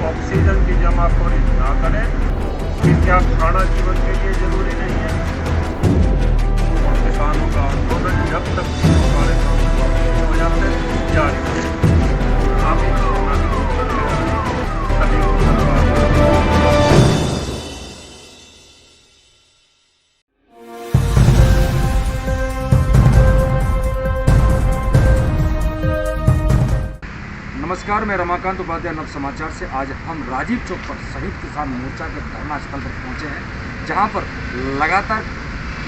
Oxygen की जमाखोरी ना करें कि क्या खाना जीवन के लिए जरूरी नहीं है। और किसानों का आंदोलन जब तक तीनों काले कानून वापस नहीं हो जाते जारी रहेगा। आप सभी को धन्यवाद। नमस्कार, मैं रमाकांत उपाध्याय नव समाचार से। आज हम राजीव चौक पर संयुक्त किसान मोर्चा के धरना स्थल पर पहुंचे हैं, जहां पर लगातार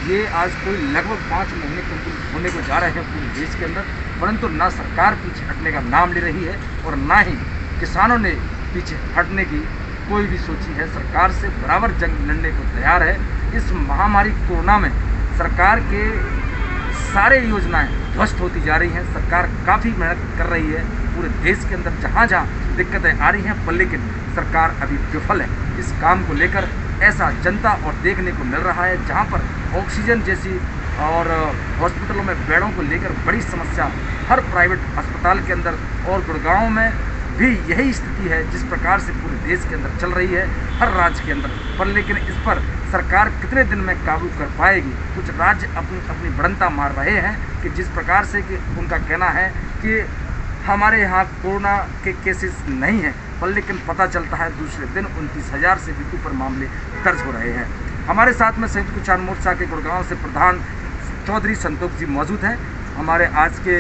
ये आज कोई लगभग 5 महीने कंप्लीट होने को जा रहे हैं पूरे देश के अंदर, परंतु ना सरकार पीछे हटने का नाम ले रही है और ना ही किसानों ने पीछे हटने की कोई भी सोची है। सरकार से बराबर जंग लड़ने को तैयार है। इस महामारी कोरोना में सरकार के सारे योजनाएं ध्वस्त होती जा रही हैं। सरकार काफ़ी मेहनत कर रही है पूरे देश के अंदर, जहाँ जहाँ दिक्कतें आ रही हैं, पर लेकिन सरकार अभी विफल है इस काम को लेकर। ऐसा जनता और देखने को मिल रहा है, जहाँ पर ऑक्सीजन जैसी और हॉस्पिटलों में बेडों को लेकर बड़ी समस्या हर प्राइवेट अस्पताल के अंदर और गुड़गांव में भी यही स्थिति है जिस प्रकार से पूरे देश के अंदर चल रही है, हर राज्य के अंदर। पर लेकिन इस पर सरकार कितने दिन में काबू कर पाएगी। कुछ राज्य अपनी अपनी बढ़ंता मार रहे हैं कि जिस प्रकार से कि उनका कहना है कि हमारे यहाँ कोरोना के केसेस नहीं हैं, पर लेकिन पता चलता है दूसरे दिन 29,000 से भी ऊपर मामले दर्ज हो रहे हैं। हमारे साथ में संयुक्त किसान मोर्चा के गुड़गांव से प्रधान चौधरी संतोष जी मौजूद हैं, हमारे आज के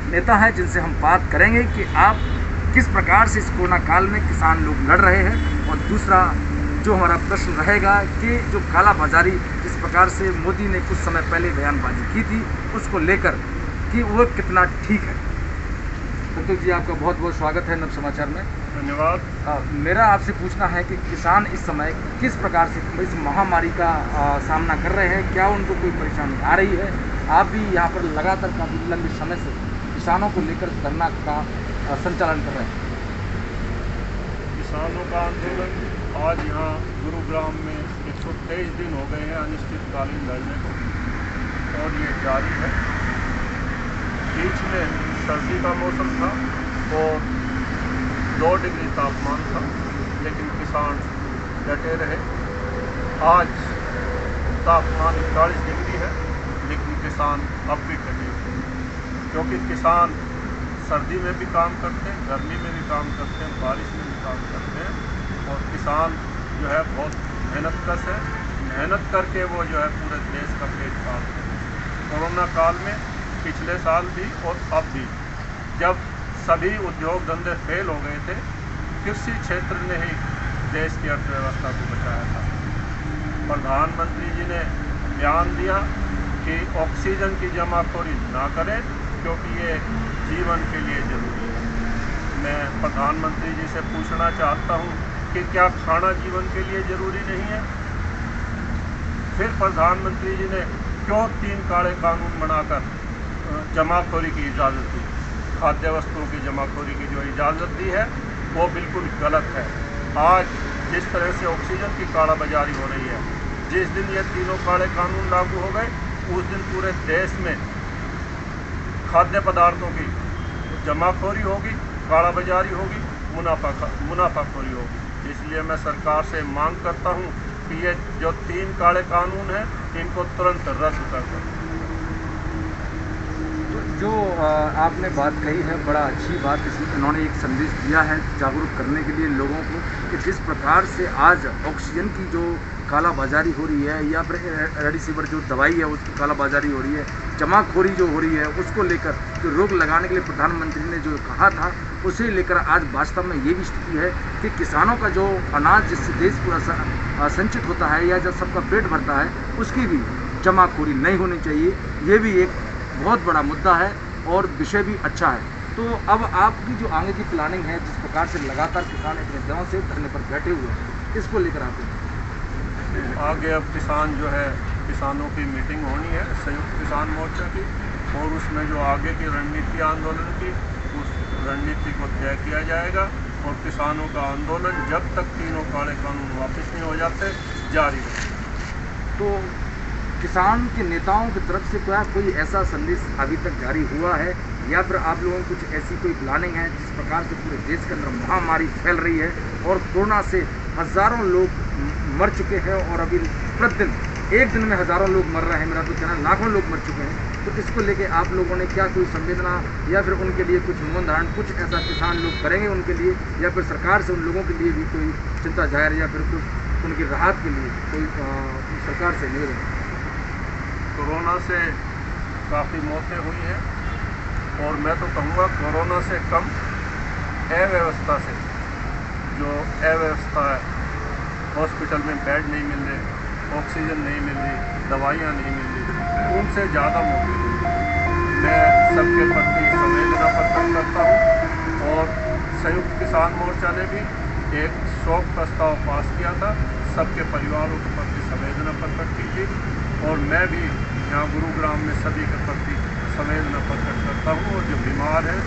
नेता हैं, जिनसे हम बात करेंगे कि आप किस प्रकार से इस कोरोना काल में किसान लोग लड़ रहे हैं। और दूसरा जो हमारा प्रश्न रहेगा कि जो काला बाजारी जिस प्रकार से मोदी ने कुछ समय पहले बयानबाजी की थी, उसको लेकर कि वो कितना ठीक है। संतोष जी, आपका बहुत बहुत स्वागत है नव समाचार में। धन्यवाद। मेरा आपसे पूछना है कि किसान इस समय किस प्रकार से इस महामारी का सामना कर रहे हैं, क्या उनको कोई परेशानी आ रही है? आप भी यहाँ पर लगातार काफ़ी लंबे समय से किसानों को लेकर धरना का संचालन कर रहे हैं। किसानों का आंदोलन आज यहाँ गुरुग्राम में 123 दिन हो गए हैं अनिश्चितकालीन लड़ने को, और ये जारी है। बीच में सर्दी का मौसम था और 2 डिग्री तापमान था, लेकिन किसान डटे रहे। आज तापमान 41 डिग्री है, लेकिन किसान अब भी डटे हुए हैं, क्योंकि किसान सर्दी में भी काम करते हैं, गर्मी में भी काम करते हैं, बारिश में भी काम करते हैं। और किसान जो है बहुत मेहनतकश है, मेहनत करके वो जो है पूरे देश का पेट पालते हैं। कोरोना काल में पिछले साल भी और अब भी, जब सभी उद्योग धंधे फेल हो गए थे, कृषि क्षेत्र ने ही देश की अर्थव्यवस्था को बचाया था। प्रधानमंत्री जी ने बयान दिया कि ऑक्सीजन की जमाखोरी ना करें, क्योंकि ये जीवन के लिए जरूरी है। मैं प्रधानमंत्री जी से पूछना चाहता हूँ कि क्या खाना जीवन के लिए जरूरी नहीं है? फिर प्रधानमंत्री जी ने क्यों 3 काले कानून बनाकर जमाखोरी की इजाज़त दी? खाद्य वस्तुओं की जमाखोरी की जो इजाज़त दी है वो बिल्कुल गलत है। आज जिस तरह से ऑक्सीजन की कालाबाजारी हो रही है, जिस दिन ये तीनों काले कानून लागू हो गए, उस दिन पूरे देश में खाद्य पदार्थों की जमाखोरी होगी, कालाबाजारी होगी, मुनाफाखोरी होगी। इसलिए मैं सरकार से मांग करता हूँ कि ये जो 3 काले कानून हैं, इनको तुरंत रद्द कर दें। जो आपने बात कही है, बड़ा अच्छी बात, इसमें उन्होंने एक संदेश दिया है जागरूक करने के लिए लोगों को कि जिस प्रकार से आज ऑक्सीजन की जो कालाबाजारी हो रही है, या फिर रेमडेसिविर जो दवाई है उसकी कालाबाजारी हो रही है, जमाखोरी जो हो रही है, उसको लेकर जो रोक लगाने के लिए प्रधानमंत्री ने जो कहा था, उसे लेकर आज वास्तव में ये भी स्थिति है कि किसानों का जो अनाज जिससे देश पूरा संचित होता है या जब सबका पेट भरता है, उसकी भी जमाखोरी नहीं होनी चाहिए। ये भी एक बहुत बड़ा मुद्दा है और विषय भी अच्छा है। तो अब आपकी जो आगे की प्लानिंग है, जिस प्रकार से लगातार किसान अपने दिनों से धरने पर बैठे हुए हैं, इसको लेकर आप आगे अब किसान जो है, किसानों की मीटिंग होनी है संयुक्त किसान मोर्चा की, और उसमें जो आगे की रणनीति आंदोलन की, उस रणनीति को तय किया जाएगा। और किसानों का आंदोलन जब तक तीनों काले कानून वापस नहीं हो जाते जारी रहेगा। तो किसान के नेताओं की तरफ से क्या कोई ऐसा संदेश अभी तक जारी हुआ है, या फिर आप लोगों की कुछ ऐसी कोई प्लानिंग है जिस प्रकार से पूरे देश के अंदर महामारी फैल रही है और कोरोना से हज़ारों लोग मर चुके हैं और अभी प्रतिदिन एक दिन में हज़ारों लोग मर रहे हैं, मेरा तो कहना लाखों लोग मर चुके हैं, तो इसको लेके आप लोगों ने क्या कोई संवेदना या फिर उनके लिए कुछ मौन धारण कुछ ऐसा किसान लोग करेंगे उनके लिए, या फिर सरकार से उन लोगों के लिए भी कोई चिंता जाहिर या फिर कुछ उनकी राहत के लिए कोई सरकार से निवेदन? कोरोना से काफ़ी मौतें हुई हैं और मैं तो कहूँगा कोरोना से कम अव्यवस्था से, जो अव्यवस्था है, हॉस्पिटल में बेड नहीं मिल रहे, ऑक्सीजन नहीं मिल रही, दवाइयाँ नहीं मिल रही, उनसे ज़्यादा मौतें हुई। मैं सबके प्रति संवेदना प्रकट करता हूँ और संयुक्त किसान मोर्चा ने भी एक शोक प्रस्ताव पास किया था, सबके परिवारों के प्रति संवेदना प्रकट की थी और मैं भी यहाँ गुरुग्राम में सभी के प्रति संवेदना प्रकट करता हूँ और जो बीमार हैं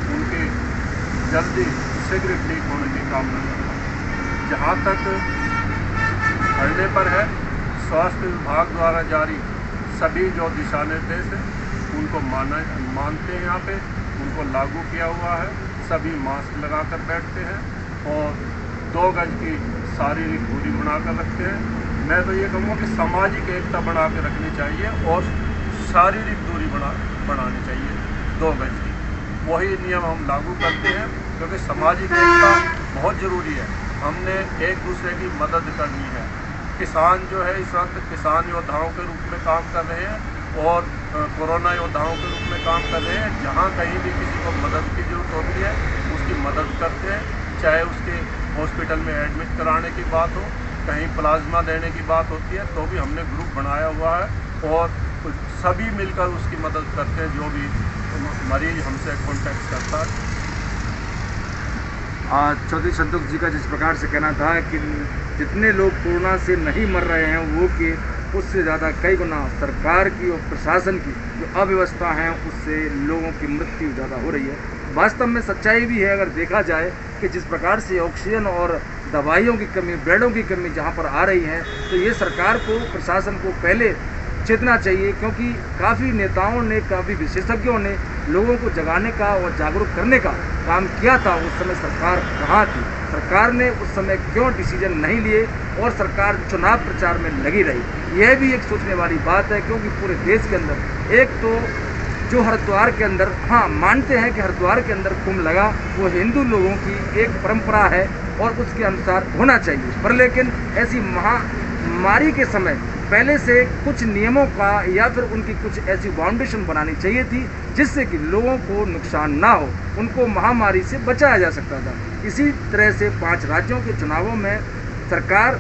उनके जल्दी शीघ्र ठीक होने की कामना करता हूँ। जहाँ तक धरने पर है, स्वास्थ्य विभाग द्वारा जारी सभी जो दिशा निर्देश हैं उनको मानते हैं, यहाँ पे उनको लागू किया हुआ है, सभी मास्क लगाकर बैठते हैं और 2 गज की शारीरिक दूरी बनाकर रखते हैं। मैं तो ये कहूँगा कि सामाजिक एकता बना के रखनी चाहिए और शारीरिक दूरी बनानी चाहिए 2 गज की, वही नियम हम लागू करते हैं क्योंकि सामाजिक एकता बहुत ज़रूरी है। हमने एक दूसरे की मदद करनी है। किसान जो है इस वक्त किसान योद्धाओं के रूप में काम कर रहे हैं और कोरोना योद्धाओं के रूप में काम कर रहे हैं। जहाँ कहीं भी किसी को मदद की ज़रूरत होती है उसकी मदद करते हैं, चाहे उसके हॉस्पिटल में एडमिट कराने की बात हो, कहीं प्लाज्मा देने की बात होती है, तो भी हमने ग्रुप बनाया हुआ है और सभी मिलकर उसकी मदद करते हैं जो भी मरीज हमसे कॉन्टैक्ट करता है। चौधरी संतोष जी का जिस प्रकार से कहना था कि जितने लोग कोरोना से नहीं मर रहे हैं वो कि उससे ज़्यादा कई गुना सरकार की और प्रशासन की जो अव्यवस्था है उससे लोगों की मृत्यु ज़्यादा हो रही है। वास्तव में सच्चाई भी है अगर देखा जाए कि जिस प्रकार से ऑक्सीजन और दवाइयों की कमी, बेडों की कमी जहाँ पर आ रही है, तो ये सरकार को, प्रशासन को पहले चेतना चाहिए, क्योंकि काफ़ी नेताओं ने, काफ़ी विशेषज्ञों ने लोगों को जगाने का और जागरूक करने का काम किया था। उस समय सरकार कहाँ थी? सरकार ने उस समय क्यों डिसीजन नहीं लिए और सरकार चुनाव प्रचार में लगी रही? यह भी एक सोचने वाली बात है, क्योंकि पूरे देश के अंदर एक तो जो हरिद्वार के अंदर, हाँ मानते हैं कि हरिद्वार के अंदर कुंभ लगा, वो हिंदू लोगों की एक परंपरा है और उसके अनुसार होना चाहिए, पर लेकिन ऐसी महामारी के समय पहले से कुछ नियमों का या फिर उनकी कुछ ऐसी फाउंडेशन बनानी चाहिए थी जिससे कि लोगों को नुकसान ना हो, उनको महामारी से बचाया जा सकता था। इसी तरह से 5 राज्यों के चुनावों में सरकार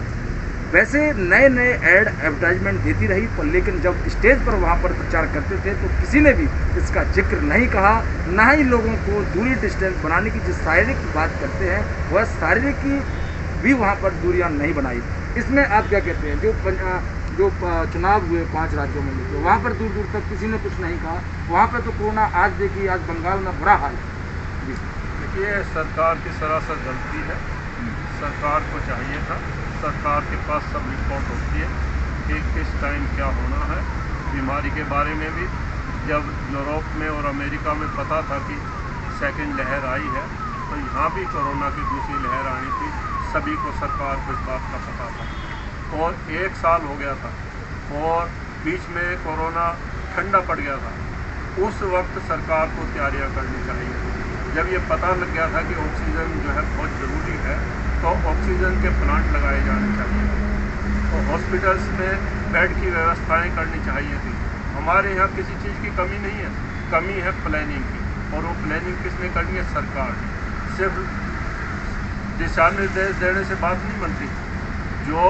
वैसे नए नए एडवर्टाइजमेंट देती रही, पर लेकिन जब स्टेज पर वहाँ पर प्रचार करते थे तो किसी ने भी इसका जिक्र नहीं कहा, ना ही लोगों को दूरी डिस्टेंस बनाने की जिस शारीरिक की बात करते हैं वह शारीरिक की भी वहाँ पर दूरियाँ नहीं बनाई। इसमें आप क्या कहते हैं? जो चुनाव हुए 5 राज्यों में लेके वहाँ पर दूर दूर तक किसी ने कुछ नहीं कहा, वहाँ पर तो कोरोना आज देखिए, आज बंगाल में बुरा हाल है। देखिए, सरकार की सरासर गलती है। सरकार को चाहिए था, सरकार के पास सब रिपोर्ट होती है कि किस टाइम क्या होना है। बीमारी के बारे में भी जब यूरोप में और अमेरिका में पता था कि सेकेंड लहर आई है, तो यहाँ भी कोरोना की दूसरी लहर आनी थी, सभी को, सरकार को इस बात का पता था और 1 साल हो गया था और बीच में कोरोना ठंडा पड़ गया था। उस वक्त सरकार को तैयारियां करनी चाहिए। जब ये पता लग गया था कि ऑक्सीजन जो है बहुत ज़रूरी है, तो ऑक्सीजन के प्लांट लगाए जाने चाहिए, तो हॉस्पिटल्स में बेड की व्यवस्थाएं करनी चाहिए थी। हमारे यहाँ किसी चीज़ की कमी नहीं है, कमी है प्लानिंग की, और वो प्लानिंग किसने करनी है? सरकार। सिर्फ दिशा निर्देश देने से बात नहीं बनती, जो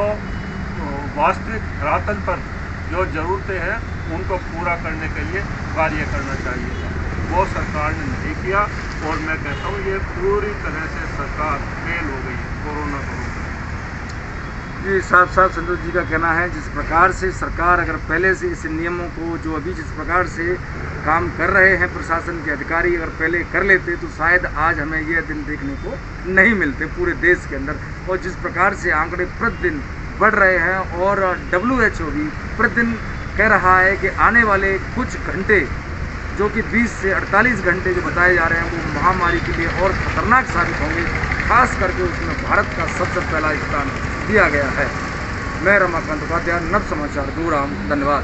वास्तविक धरातल पर जो ज़रूरतें हैं उनको पूरा करने के लिए कार्य करना चाहिए था, वो सरकार ने नहीं किया। और मैं कहता हूँ ये पूरी तरह से सरकार फेल हो गई है कोरोना को। जी, साफ साफ संतोष जी का कहना है जिस प्रकार से सरकार अगर पहले से इस नियमों को, जो अभी जिस प्रकार से काम कर रहे हैं प्रशासन के अधिकारी, अगर पहले कर लेते तो शायद आज हमें यह दिन देखने को नहीं मिलते पूरे देश के अंदर। और जिस प्रकार से आंकड़े प्रतिदिन बढ़ रहे हैं और WHO भी प्रतिदिन कह रहा है कि आने वाले कुछ घंटे जो कि 20 से 48 घंटे जो बताए जा रहे हैं वो महामारी के लिए और खतरनाक साबित होंगे। खास करके उसमें भारत का सबसे पहला स्थान दिया गया है। मैं रमाकांत उपाध्याय, नव समाचार, दूराम, धन्यवाद।